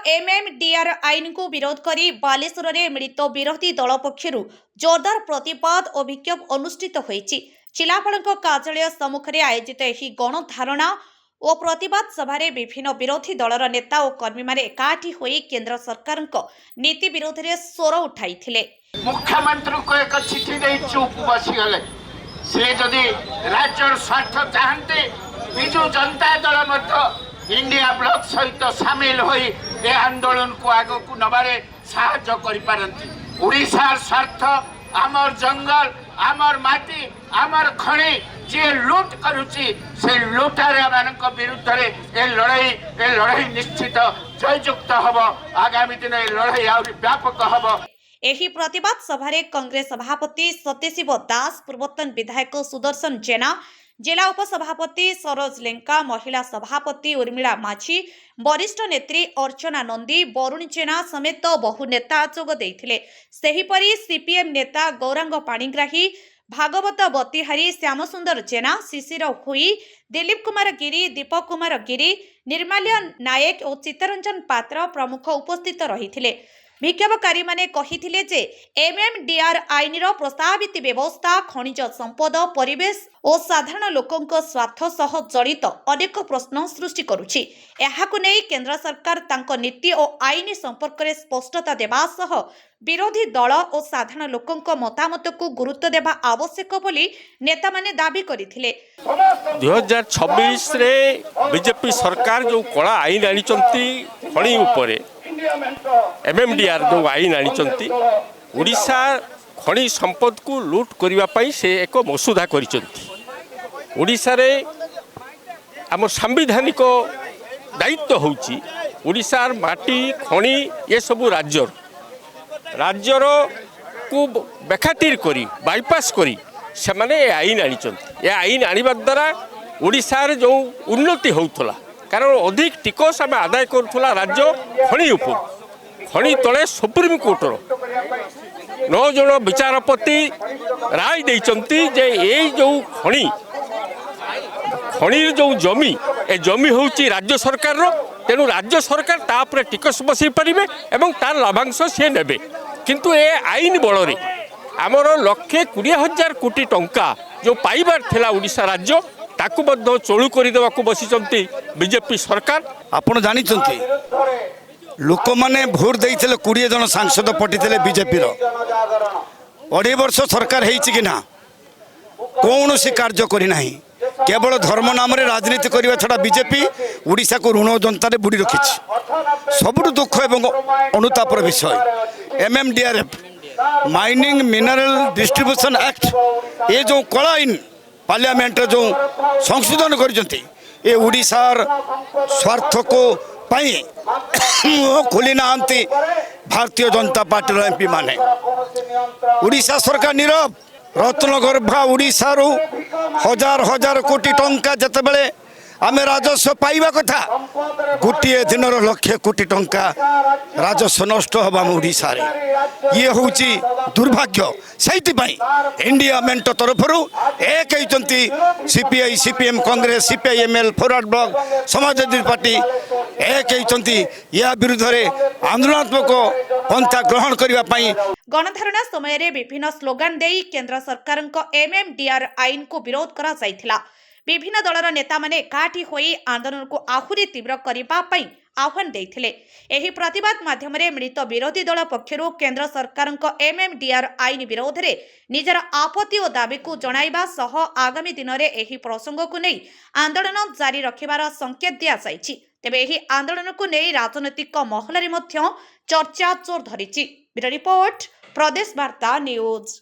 MMDR आईन को विरोध करी बालेश्वर में मिलित विरोधी दल पक्षर जोरदार प्रतिवाद और विक्षोभ अनुष्ठित होईछि। जिलापालଙ୍କ कार्यालय सम्मुखें आयोजित यह गणधारणा और प्रतिवाद सभारे विभिन्न विरोधी दलर नेता और कर्मी माने एकाठी होई केंद्र सरकार नीति विरोध में स्वर उठाइथिले। मुख्यमंत्री को एक चिठी दे चुप बसीगले। से जदि राज्य स्वार्थ चाहते विजु जनता दल मध्य इंडिया ब्लॉक सहित सामिल होई ए आंदोलन को आग को नबारे साहाय्य करि पारंती। ओडिशार स्वार्थ आमर जंगल आमर माटी आमर खणी जे लूट करुची से लूटारे मानक विरुद्ध रे ए लड़ाई निश्चित जययुक्त हबो। आगामी दिन ए लड़ाई आउरी व्यापक हबो। एही प्रतिवाद सभारे कांग्रेस सभापति सत्यशिव दास, पूर्वतन विधायक सुदर्शन जेना, जिला उपसभापति सरोज लेंका, महिला सभापति उर्मिला माझी, वरिष्ठ नेत्री अर्चना नंदी, वरुण जेना समेत बहु नेता जोग देइथिले। सेहीपरि सीपीएम नेता गौरांग पाणिग्राही, भागवत बतिहारी, श्यामसुंदर जेना, शिशिर हुई, दिलीप कुमार गिरी, दीपक कुमार गिरी, निर्माल्य नायक और चित्तरंजन पात्र प्रमुख उपस्थित रहिथिले। विक्षोभकारी माने कहिथिले जे एमएमडीआर आईन प्रस्तावित व्यवस्था खनिज संपद, परिवेश और साधारण लोकंक स्वार्थ सह जड़ित अनेक प्रश्न सृष्टि करुछि। एहाकु नै केंद्र सरकार तांको नीति और आईन संपर्क में स्पष्टता देबा सह विरोधी दल और साधारण लोकंक मतामत को गुरुत्व देबा आवश्यक बोली नेता माने दाबी करिथिले। 2026 रे बीजेपी सरकार जो कला आईन आनिचंती खणी उपरे एमएमडीआर जो आईन आनिचंती ओडिशा खणी संपद को लूट करिवा पई से एक मसुदा करिचंती। ओडिशा रे आम संवैधानिक दायित्व होउची ओडिशार माटी खणी ये सब राज्यर को बेखातिर करी बाईपास करी से माने आईन आनिचंती। ये आईन आनिबा द्वारा ओडिशार जो उन्नति होउथला कारण अधिक टिकस आम आदाय करुला राज्य खणी उपर खणी तले सुप्रीम कोर्टर 9 जन विचारपति राय देइचंती जे ए जो खणी जो जमी ए जमी होउची राज्य सरकार रो। तेणु राज्य सरकार तापर टिकस बसई पारिबे एवं तार लाभांश से नेबे। किंतु ए आईन बଳରେ आमर 1,20,000 कोटी टंका जो पाइबार थिला ओडिशा राज्य ताकू मध्य चोलू करदेवा बसी बीजेपी सरकार। आपण जानी लोक मैंने भोट देते 20 जन सांसद पठिले बीजेपी 2.5 वर्ष सरकार कि ना कौन सी कार्य करना केवल धर्म नाम राजनीति करने छड़ा बीजेपी ओडिशा को ऋण जनतार बुड़ी रखी। सबुठ दुख एवं अनुतापर विषय एमएमडीआरएफ माइनिंग मिनरल डिस्ट्रीब्यूशन एक्ट ये जो कला आईन पार्लियामेंट जो संशोधन कर ओडिशार स्वार्थ को पाई खोली ना भारतीय जनता पार्टी एमपी माने। ओडिशा सरकार नीरव रत्नगर्भा ओडिशा रू हजार हजार कोटी टंका जते बेले आमे राजस्व पाइबा कथा गोटे दिन 1,00,000 कोटी टंका राजस्व नष्ट हवा ओडिशा रे। ये होची दुर्भाग्य। सेइतिपाई इंडिया मेंट तरफ एक होती CPI CPM Congress CPIML forward block Samajwadi party एक होती या विरुद्ध आंदोलनात्मक पंथा ग्रहण करने। गणधारणा समय विभिन्न स्लोगान दे केंद्र सरकार एमएमडीआर आईन को विरोध करा जायथिला। विभिन्न दलर नेता माने एकाठी होई आंदोलन को आहुरी तीव्र करने आह्वान देइथिले। एही प्रतिवाद माध्यम मिलित विरोधी दल पक्षर केंद्र सरकार एमएमडीआर आईन विरोध में निजर आपत्ति और दाबी को जणाइबा सह आगामी दिन में एही प्रसंग को नहीं आंदोलन जारी रखिबार संकेत दिया जाइछि। तेबे एही आंदोलन को नहीं राजनैतिक महल में चर्चा जोर धरिछि। ब्यूरो रिपोर्ट प्रदेश वार्ता न्यूज।